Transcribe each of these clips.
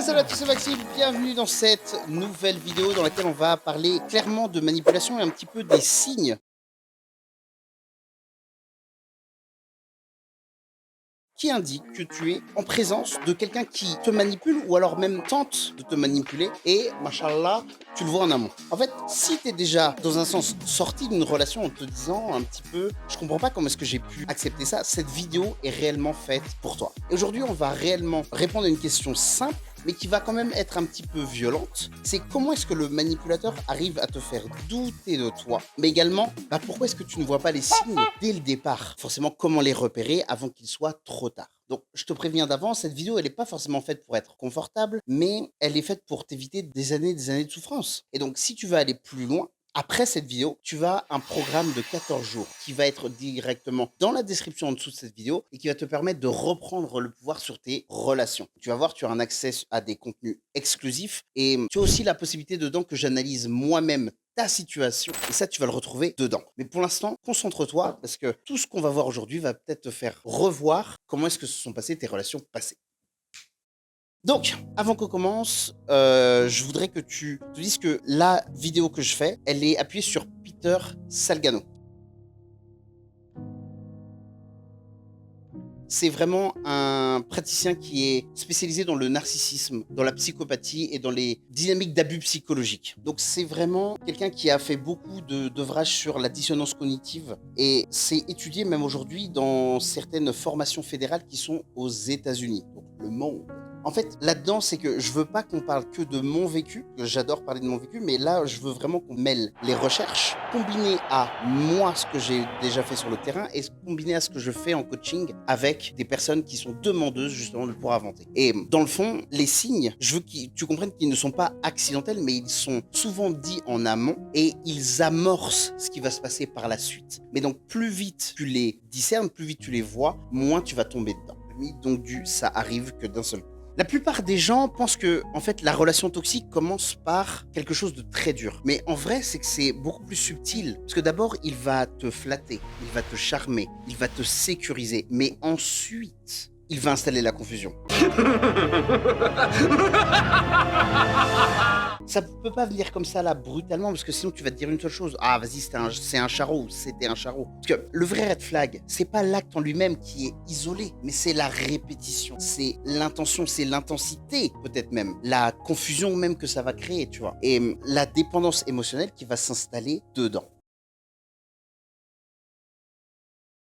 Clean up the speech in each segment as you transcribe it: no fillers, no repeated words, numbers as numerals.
salut à tous, c'est Maxime, bienvenue dans cette nouvelle vidéo dans laquelle on va parler clairement de manipulation et un petit peu des signes qui indiquent que tu es en présence de quelqu'un qui te manipule ou alors même tente de te manipuler et, machallah, tu le vois en amont. En fait, si tu es déjà, dans un sens, sorti d'une relation en te disant un petit peu « je comprends pas comment est-ce que j'ai pu accepter ça », cette vidéo est réellement faite pour toi. Et aujourd'hui, on va réellement répondre à une question simple mais qui va quand même être un petit peu violente, c'est comment est-ce que le manipulateur arrive à te faire douter de toi, mais également, pourquoi est-ce que tu ne vois pas les signes dès le départ? Forcément, comment les repérer avant qu'il soit trop tard? Donc, je te préviens d'avance, cette vidéo, elle n'est pas forcément faite pour être confortable, mais elle est faite pour t'éviter des années de souffrance. Et donc, si tu veux aller plus loin, après cette vidéo, tu as un programme de 14 jours qui va être directement dans la description en dessous de cette vidéo et qui va te permettre de reprendre le pouvoir sur tes relations. Tu vas voir, tu as un accès à des contenus exclusifs et tu as aussi la possibilité dedans que j'analyse moi-même ta situation et ça, tu vas le retrouver dedans. Mais pour l'instant, concentre-toi parce que tout ce qu'on va voir aujourd'hui va peut-être te faire revoir comment est-ce que se sont passées tes relations passées. Donc, avant qu'on commence, je voudrais que tu te dises que la vidéo que je fais, elle est appuyée sur Peter Salgano. C'est vraiment un praticien qui est spécialisé dans le narcissisme, dans la psychopathie et dans les dynamiques d'abus psychologiques. Donc c'est vraiment quelqu'un qui a fait beaucoup d'ouvrages sur la dissonance cognitive et c'est étudié même aujourd'hui dans certaines formations fédérales qui sont aux États-Unis, donc le monde. En fait, là-dedans, c'est que je veux pas qu'on parle que de mon vécu, que j'adore parler de mon vécu, mais là, je veux vraiment qu'on mêle les recherches combinées à moi, ce que j'ai déjà fait sur le terrain, et combiné à ce que je fais en coaching avec des personnes qui sont demandeuses justement de pouvoir inventer. Et dans le fond, les signes, je veux que tu comprennes qu'ils ne sont pas accidentels, mais ils sont souvent dits en amont et ils amorcent ce qui va se passer par la suite. Mais donc, plus vite tu les discernes, plus vite tu les vois, moins tu vas tomber dedans. Donc, ça arrive que d'un seul coup. La plupart des gens pensent que, en fait, la relation toxique commence par quelque chose de très dur. Mais en vrai, c'est que c'est beaucoup plus subtil. Parce que d'abord, il va te flatter, il va te charmer, il va te sécuriser. Mais ensuite, il va installer la confusion. Ça peut pas venir comme ça là brutalement parce que sinon tu vas te dire une seule chose. Ah vas-y, c'est un charreau, c'était un charreau. Parce que le vrai red flag, c'est pas l'acte en lui-même qui est isolé, mais c'est la répétition, c'est l'intention, c'est l'intensité peut-être même, la confusion même que ça va créer, tu vois. Et la dépendance émotionnelle qui va s'installer dedans.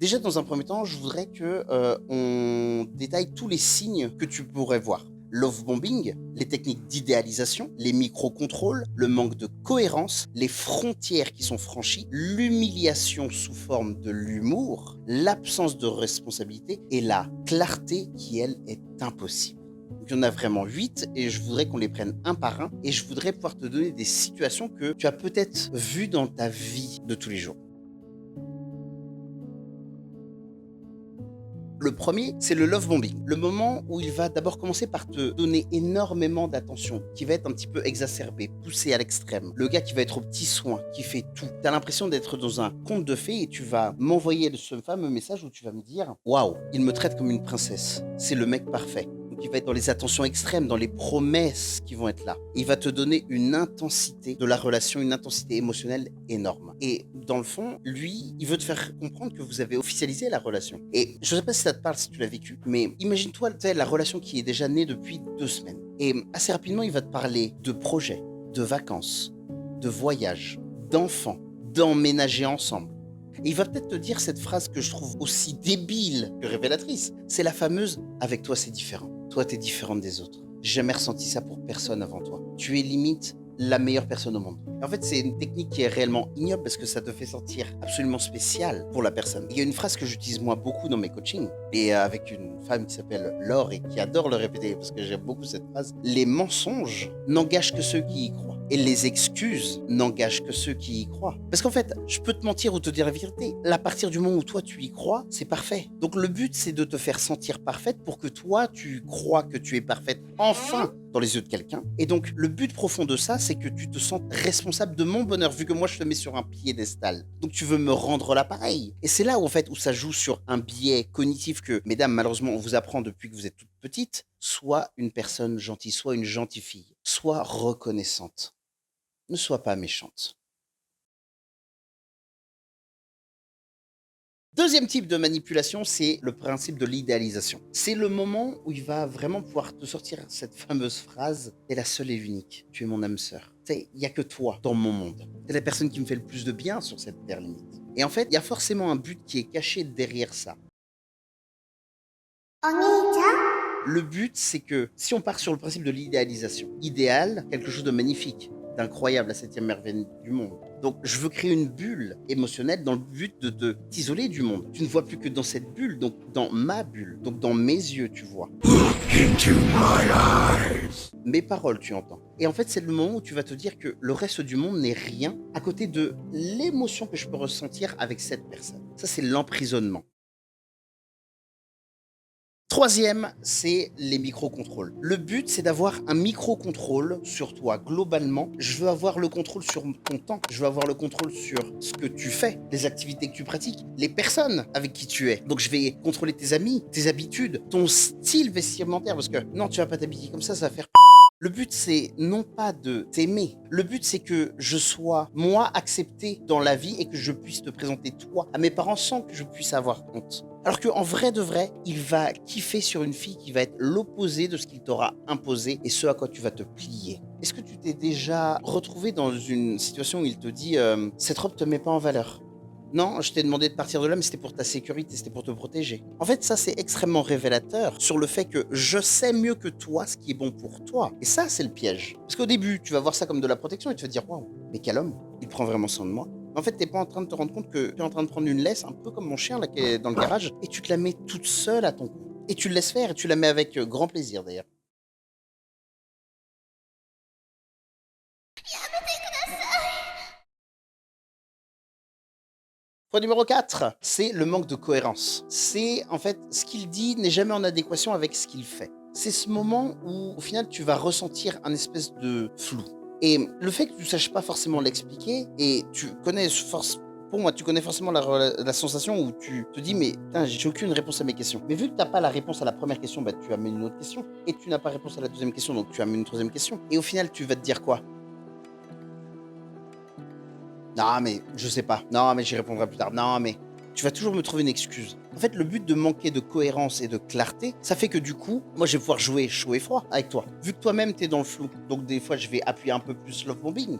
Déjà, dans un premier temps, je voudrais que on détaille tous les signes que tu pourrais voir. Love bombing, les techniques d'idéalisation, les micro-contrôles, le manque de cohérence, les frontières qui sont franchies, l'humiliation sous forme de l'humour, l'absence de responsabilité et la clarté qui, elle, est impossible. Donc, il y en a vraiment 8 et je voudrais qu'on les prenne un par un et je voudrais pouvoir te donner des situations que tu as peut-être vues dans ta vie de tous les jours. Le premier, c'est le love bombing. Le moment où il va d'abord commencer par te donner énormément d'attention, qui va être un petit peu exacerbé, poussé à l'extrême. Le gars qui va être au petit soin, qui fait tout. Tu as l'impression d'être dans un conte de fées et tu vas m'envoyer ce fameux message où tu vas me dire « Waouh, il me traite comme une princesse. C'est le mec parfait. » Donc il va être dans les attentions extrêmes, dans les promesses qui vont être là. Il va te donner une intensité de la relation, une intensité émotionnelle énorme. Et dans le fond, lui, il veut te faire comprendre que vous avez officialisé la relation. Et je ne sais pas si ça te parle, si tu l'as vécu, mais imagine-toi la relation qui est déjà née depuis 2 semaines. Et assez rapidement, il va te parler de projets, de vacances, de voyages, d'enfants, d'emménager ensemble. Et il va peut-être te dire cette phrase que je trouve aussi débile que révélatrice. C'est la fameuse « avec toi c'est différent ». Toi, t'es différente des autres. J'ai jamais ressenti ça pour personne avant toi. Tu es limite la meilleure personne au monde. En fait, c'est une technique qui est réellement ignoble parce que ça te fait sentir absolument spécial pour la personne. Il y a une phrase que j'utilise moi beaucoup dans mes coachings et avec une femme qui s'appelle Laure et qui adore le répéter parce que j'aime beaucoup cette phrase. Les mensonges n'engagent que ceux qui y croient. Et les excuses n'engagent que ceux qui y croient. Parce qu'en fait, je peux te mentir ou te dire la vérité. À partir du moment où toi, tu y crois, c'est parfait. Donc le but, c'est de te faire sentir parfaite pour que toi, tu crois que tu es parfaite enfin dans les yeux de quelqu'un. Et donc, le but profond de ça, c'est que tu te sens responsable de mon bonheur, vu que moi, je te mets sur un piédestal. Donc, tu veux me rendre l'appareil. Et c'est là où, en fait, où ça joue sur un biais cognitif que, mesdames, malheureusement, on vous apprend depuis que vous êtes toutes petite, sois une personne gentille, sois une gentille fille, sois reconnaissante, ne sois pas méchante. Deuxième type de manipulation, c'est le principe de l'idéalisation. C'est le moment où il va vraiment pouvoir te sortir cette fameuse phrase: «Tu es la seule et l'unique, tu es mon âme sœur. Tu sais, il y a que toi dans mon monde. Tu es la personne qui me fait le plus de bien sur cette terre limite». Et en fait, il y a forcément un but qui est caché derrière ça. Le but, c'est que si on part sur le principe de l'idéalisation, idéal, quelque chose de magnifique, d'incroyable, la septième merveille du monde. Donc, je veux créer une bulle émotionnelle dans le but de t'isoler du monde. Tu ne vois plus que dans cette bulle, donc dans ma bulle, donc dans mes yeux, tu vois. Mes paroles, tu entends. Et en fait, c'est le moment où tu vas te dire que le reste du monde n'est rien à côté de l'émotion que je peux ressentir avec cette personne. Ça, c'est l'emprisonnement. Troisième, c'est les micro-contrôles. Le but, c'est d'avoir un micro-contrôle sur toi. Globalement, je veux avoir le contrôle sur ton temps. Je veux avoir le contrôle sur ce que tu fais, les activités que tu pratiques, les personnes avec qui tu es. Donc, je vais contrôler tes amis, tes habitudes, ton style vestimentaire. Parce que non, tu vas pas t'habiller comme ça va faire... Le but, c'est non pas de t'aimer. Le but, c'est que je sois, moi, accepté dans la vie et que je puisse te présenter toi à mes parents sans que je puisse avoir honte. Alors qu'en vrai de vrai, il va kiffer sur une fille qui va être l'opposé de ce qu'il t'aura imposé et ce à quoi tu vas te plier. Est-ce que tu t'es déjà retrouvé dans une situation où il te dit cette robe te met pas en valeur? Non, je t'ai demandé de partir de là, mais c'était pour ta sécurité, c'était pour te protéger. En fait, ça, c'est extrêmement révélateur sur le fait que je sais mieux que toi ce qui est bon pour toi. Et ça, c'est le piège. Parce qu'au début, tu vas voir ça comme de la protection et tu vas te dire, waouh, mais quel homme, il prend vraiment soin de moi. En fait, t'es pas en train de te rendre compte que tu es en train de prendre une laisse, un peu comme mon chien là qui est dans le garage, et tu te la mets toute seule à ton cou. Et tu le laisses faire et tu la mets avec grand plaisir d'ailleurs. Point numéro 4, c'est le manque de cohérence. C'est en fait ce qu'il dit n'est jamais en adéquation avec ce qu'il fait. C'est ce moment où au final tu vas ressentir un espèce de flou. Et le fait que tu ne saches pas forcément l'expliquer et tu connais force pour moi, tu connais forcément la sensation où tu te dis mais putain, j'ai aucune réponse à mes questions. Mais vu que tu n'as pas la réponse à la première question, bah, tu amènes une autre question. Et tu n'as pas réponse à la deuxième question, donc tu amènes une troisième question. Et au final, tu vas te dire quoi? Non, mais je sais pas. Non, mais j'y répondrai plus tard. Non, mais tu vas toujours me trouver une excuse. En fait, le but de manquer de cohérence et de clarté, ça fait que du coup, moi, je vais pouvoir jouer chaud et froid avec toi. Vu que toi-même, t'es dans le flou. Donc, des fois, je vais appuyer un peu plus love bombing.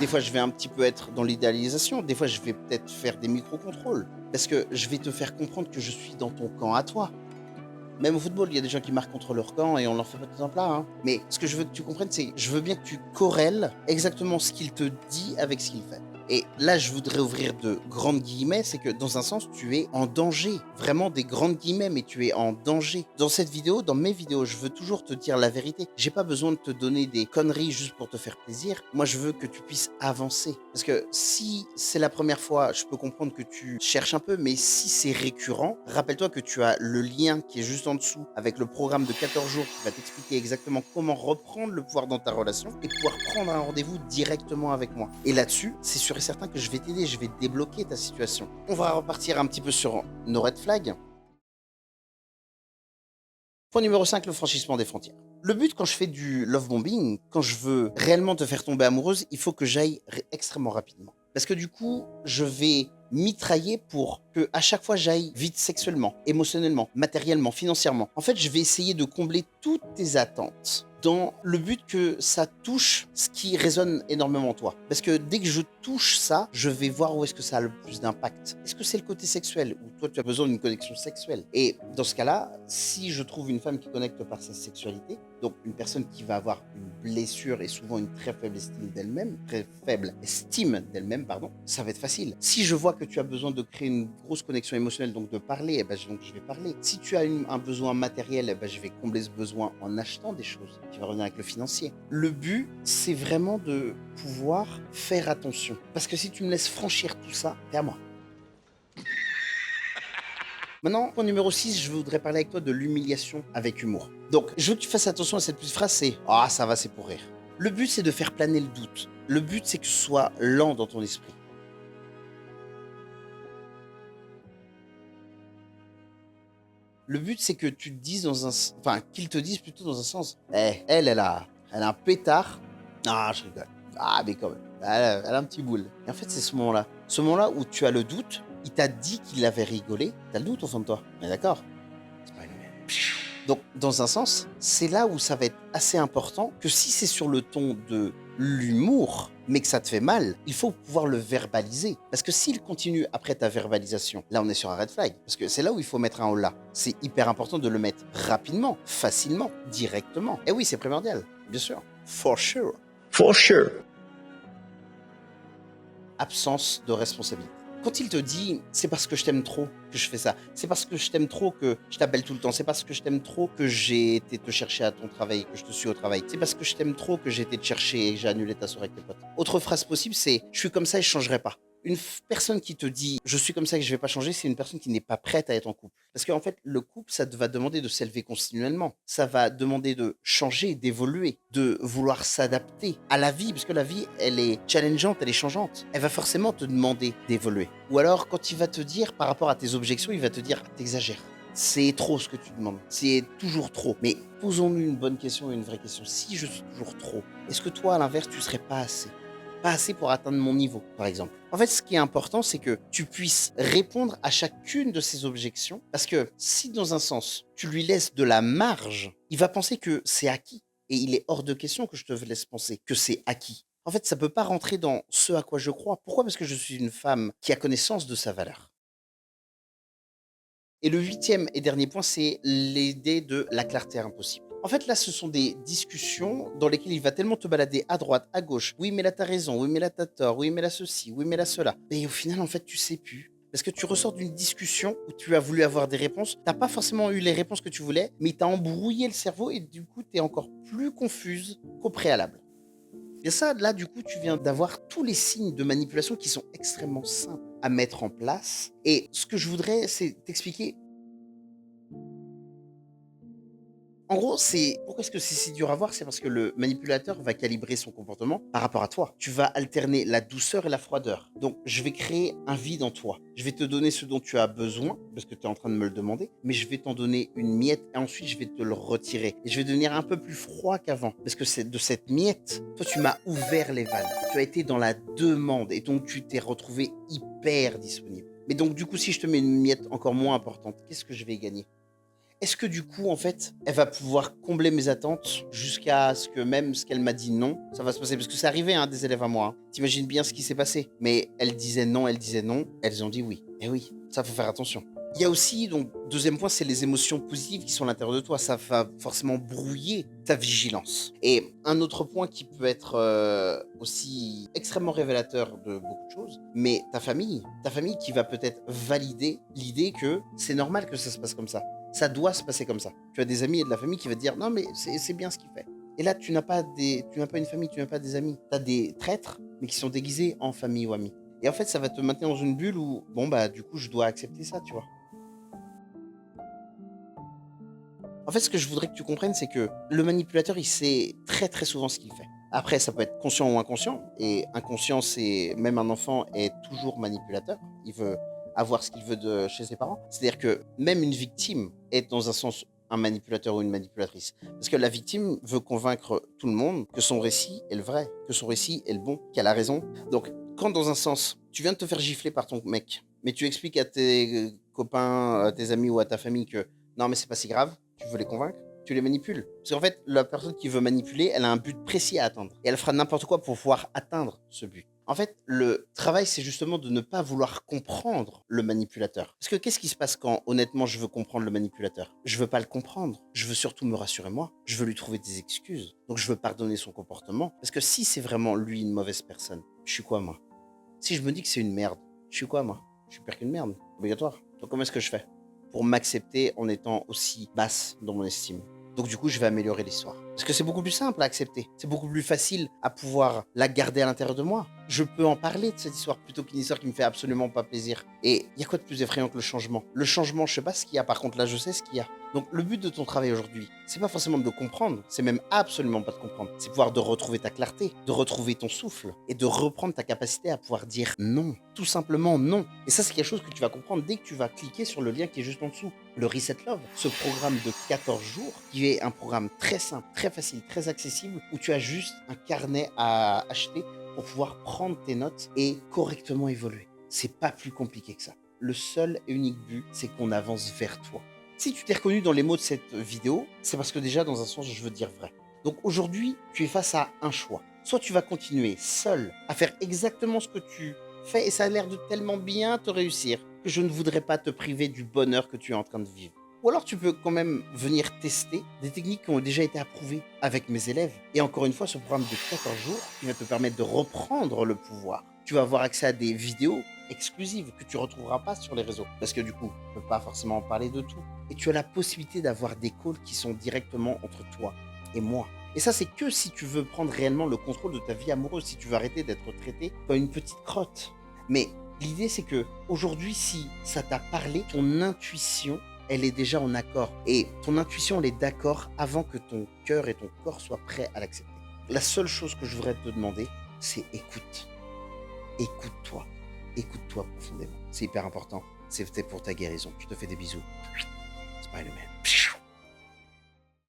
Des fois, je vais un petit peu être dans l'idéalisation. Des fois, je vais peut-être faire des micro-contrôles. Parce que je vais te faire comprendre que je suis dans ton camp à toi. Même au football, il y a des gens qui marquent contre leur camp et on leur fait pas tout un plat. Hein. Mais ce que je veux que tu comprennes, c'est je veux bien que tu corrèles exactement ce qu'il te dit avec ce qu'il fait. Et là, je voudrais ouvrir de grandes guillemets, c'est que dans un sens, tu es en danger. Vraiment des grandes guillemets, mais tu es en danger. Dans cette vidéo, dans mes vidéos, je veux toujours te dire la vérité. J'ai pas besoin de te donner des conneries juste pour te faire plaisir. Moi, je veux que tu puisses avancer. Parce que si c'est la première fois, je peux comprendre que tu cherches un peu, mais si c'est récurrent, rappelle-toi que tu as le lien qui est juste en dessous avec le programme de 14 jours qui va t'expliquer exactement comment reprendre le pouvoir dans ta relation et pouvoir prendre un rendez-vous directement avec moi. Et là-dessus, c'est sûr et certain que je vais t'aider, je vais débloquer ta situation. On va repartir un petit peu sur nos red flags. Point numéro 5, le franchissement des frontières. Le but quand je fais du love bombing, quand je veux réellement te faire tomber amoureuse, il faut que j'aille extrêmement rapidement. Parce que du coup, je vais mitrailler pour que à chaque fois j'aille vite sexuellement, émotionnellement, matériellement, financièrement. En fait, je vais essayer de combler toutes tes attentes dans le but que ça touche ce qui résonne énormément en toi. Parce que dès que je touche ça, je vais voir où est-ce que ça a le plus d'impact. Est-ce que c'est le côté sexuel ou toi tu as besoin d'une connexion sexuelle? Et dans ce cas-là, si je trouve une femme qui connecte par sa sexualité, donc une personne qui va avoir une blessure et souvent une très faible estime d'elle-même, pardon, ça va être facile. Si je vois que tu as besoin de créer une grosse connexion émotionnelle, donc de parler, eh ben, donc je vais parler. Si tu as un besoin matériel, eh ben, je vais combler ce besoin en achetant des choses qui va revenir avec le financier. Le but, c'est vraiment de pouvoir faire attention. Parce que si tu me laisses franchir tout ça, t'es à moi. Maintenant, point numéro 6, je voudrais parler avec toi de l'humiliation avec humour. Donc, je veux que tu fasses attention à cette petite phrase, c'est « Ah, ça va, c'est pour rire ». Le but, c'est de faire planer le doute. Le but, c'est que ce soit lent dans ton esprit. Le but, c'est que tu te dises enfin, qu'ils te disent plutôt dans un sens. Elle a un pétard. Ah, je rigole. Ah, mais quand même. Elle a un petit boule. Et en fait, c'est ce moment-là. Ce moment-là où tu as le doute. Il t'a dit qu'il avait rigolé. T'as le doute au fond de toi. On est d'accord? C'est pas une merde. Donc, dans un sens, c'est là où ça va être assez important que si c'est sur le ton de l'humour, mais que ça te fait mal, il faut pouvoir le verbaliser. Parce que s'il continue après ta verbalisation, là on est sur un red flag. Parce que c'est là où il faut mettre un holà. C'est hyper important de le mettre rapidement, facilement, directement. Et oui, c'est primordial, bien sûr. For sure. For sure. Absence de responsabilité. Quand il te dit c'est parce que je t'aime trop que je fais ça, c'est parce que je t'aime trop que je t'appelle tout le temps, c'est parce que je t'aime trop que j'ai été te chercher à ton travail, que je te suis au travail, c'est parce que je t'aime trop que j'ai été te chercher et que j'ai annulé ta soirée avec tes potes. Autre phrase possible, c'est je suis comme ça et je changerai pas. Une personne qui te dit je suis comme ça et que je vais pas changer, c'est une personne qui n'est pas prête à être en couple. Parce qu'en fait, le couple, ça va demander de s'élever continuellement. Ça va demander de changer, d'évoluer, de vouloir s'adapter à la vie, parce que la vie, elle est challengeante, elle est changeante. Elle va forcément te demander d'évoluer. Ou alors, quand il va te dire, par rapport à tes objections, il va te dire t'exagères. C'est trop ce que tu demandes. C'est toujours trop. Mais posons-nous une bonne question et une vraie question. Si je suis toujours trop, est-ce que toi, à l'inverse, tu serais pas assez? Pas assez pour atteindre mon niveau, par exemple. En fait, ce qui est important, c'est que tu puisses répondre à chacune de ces objections, parce que si dans un sens, tu lui laisses de la marge, il va penser que c'est acquis. Et il est hors de question que je te laisse penser que c'est acquis. En fait, ça ne peut pas rentrer dans ce à quoi je crois. Pourquoi? Parce que je suis une femme qui a connaissance de sa valeur. Et le huitième et dernier point, c'est l'idée de la clarté impossible. En fait, là, ce sont des discussions dans lesquelles il va tellement te balader à droite, à gauche. Oui, mais là, t'as raison. Oui, mais là, t'as tort. Oui, mais là, ceci. Oui, mais là, cela. Et au final, en fait, tu sais plus. Parce que tu ressors d'une discussion où tu as voulu avoir des réponses. T'as pas forcément eu les réponses que tu voulais, mais t'as embrouillé le cerveau et du coup, t'es encore plus confuse qu'au préalable. Et ça, là, du coup, tu viens d'avoir tous les signes de manipulation qui sont extrêmement simples à mettre en place. Et ce que je voudrais, c'est t'expliquer. En gros, c'est pourquoi est-ce que c'est si dur à voir? C'est parce que le manipulateur va calibrer son comportement par rapport à toi. Tu vas alterner la douceur et la froideur. Donc, je vais créer un vide en toi. Je vais te donner ce dont tu as besoin, parce que tu es en train de me le demander, mais je vais t'en donner une miette et ensuite je vais te le retirer. Et je vais devenir un peu plus froid qu'avant. Parce que c'est de cette miette, toi, tu m'as ouvert les vannes. Tu as été dans la demande et donc tu t'es retrouvé hyper disponible. Mais donc, du coup, si je te mets une miette encore moins importante, qu'est-ce que je vais gagner? Est-ce que du coup, en fait, elle va pouvoir combler mes attentes jusqu'à ce que même ce qu'elle m'a dit non, ça va se passer? Parce que c'est arrivé, hein, des élèves à moi. Hein. T'imagines bien ce qui s'est passé. Mais elle disait non, elles ont dit oui. Et oui, ça faut faire attention. Il y a aussi, donc, deuxième point, c'est les émotions positives qui sont à l'intérieur de toi. Ça va forcément brouiller ta vigilance. Et un autre point qui peut être aussi extrêmement révélateur de beaucoup de choses, mais ta famille qui va peut-être valider l'idée que c'est normal que ça se passe comme ça. Ça doit se passer comme ça. Tu as des amis et de la famille qui va te dire non mais c'est bien ce qu'il fait. Et là tu n'as pas une famille, tu n'as pas des amis. Tu as des traîtres mais qui sont déguisés en famille ou amis. Et en fait ça va te maintenir dans une bulle où bon bah du coup je dois accepter ça, tu vois. En fait ce que je voudrais que tu comprennes c'est que le manipulateur il sait très très souvent ce qu'il fait. Après ça peut être conscient ou inconscient et inconscient c'est même un enfant est toujours manipulateur. Il veut avoir ce qu'il veut de chez ses parents. C'est-à-dire que même une victime est dans un sens un manipulateur ou une manipulatrice. Parce que la victime veut convaincre tout le monde que son récit est le vrai, que son récit est le bon, qu'elle a raison. Donc, quand dans un sens, tu viens de te faire gifler par ton mec, mais tu expliques à tes copains, à tes amis ou à ta famille que non, mais c'est pas si grave, tu veux les convaincre, tu les manipules. Parce qu'en fait, la personne qui veut manipuler, elle a un but précis à atteindre. Et elle fera n'importe quoi pour pouvoir atteindre ce but. En fait, le travail, c'est justement de ne pas vouloir comprendre le manipulateur. Parce que qu'est-ce qui se passe quand, honnêtement, je veux comprendre le manipulateur? Je veux pas le comprendre. Je veux surtout me rassurer moi. Je veux lui trouver des excuses. Donc, je veux pardonner son comportement. Parce que si c'est vraiment lui une mauvaise personne, je suis quoi, moi? Si je me dis que c'est une merde, je suis quoi, moi? Je suis pire qu'une merde. Obligatoire. Donc, comment est-ce que je fais pour m'accepter en étant aussi basse dans mon estime? Donc, du coup, je vais améliorer l'histoire. Parce que c'est beaucoup plus simple à accepter. C'est beaucoup plus facile à pouvoir la garder à l'intérieur de moi. Je peux en parler de cette histoire plutôt qu'une histoire qui me fait absolument pas plaisir. Et il y a quoi de plus effrayant que le changement? Le changement, je sais pas ce qu'il y a. Par contre, là, je sais ce qu'il y a. Donc, le but de ton travail aujourd'hui, c'est pas forcément de le comprendre. C'est même absolument pas de comprendre. C'est pouvoir de retrouver ta clarté, de retrouver ton souffle et de reprendre ta capacité à pouvoir dire non. Tout simplement non. Et ça, c'est quelque chose que tu vas comprendre dès que tu vas cliquer sur le lien qui est juste en dessous. Le Reset Love, ce programme de 14 jours, qui est un programme très simple, très facile, très accessible, où tu as juste un carnet à acheter pour pouvoir prendre tes notes et correctement évoluer. C'est pas plus compliqué que ça. Le seul et unique but, c'est qu'on avance vers toi. Si tu t'es reconnu dans les mots de cette vidéo, c'est parce que déjà, dans un sens, je veux dire vrai. Donc aujourd'hui, tu es face à un choix. Soit tu vas continuer seul à faire exactement ce que tu fais et ça a l'air de tellement bien te réussir que je ne voudrais pas te priver du bonheur que tu es en train de vivre. Ou alors tu peux quand même venir tester des techniques qui ont déjà été approuvées avec mes élèves. Et encore une fois, ce programme de 14 jours qui va te permettre de reprendre le pouvoir. Tu vas avoir accès à des vidéos exclusives que tu ne retrouveras pas sur les réseaux. Parce que du coup, on ne peut pas forcément parler de tout. Et tu as la possibilité d'avoir des calls qui sont directement entre toi et moi. Et ça, c'est que si tu veux prendre réellement le contrôle de ta vie amoureuse, si tu veux arrêter d'être traité comme une petite crotte. Mais l'idée, c'est que aujourd'hui, si ça t'a parlé, ton intuition, elle est déjà en accord. Et ton intuition, elle est d'accord avant que ton cœur et ton corps soient prêts à l'accepter. La seule chose que je voudrais te demander, c'est écoute. Écoute-toi. Écoute-toi profondément. C'est hyper important. C'est pour ta guérison. Je te fais des bisous. Spider-Man.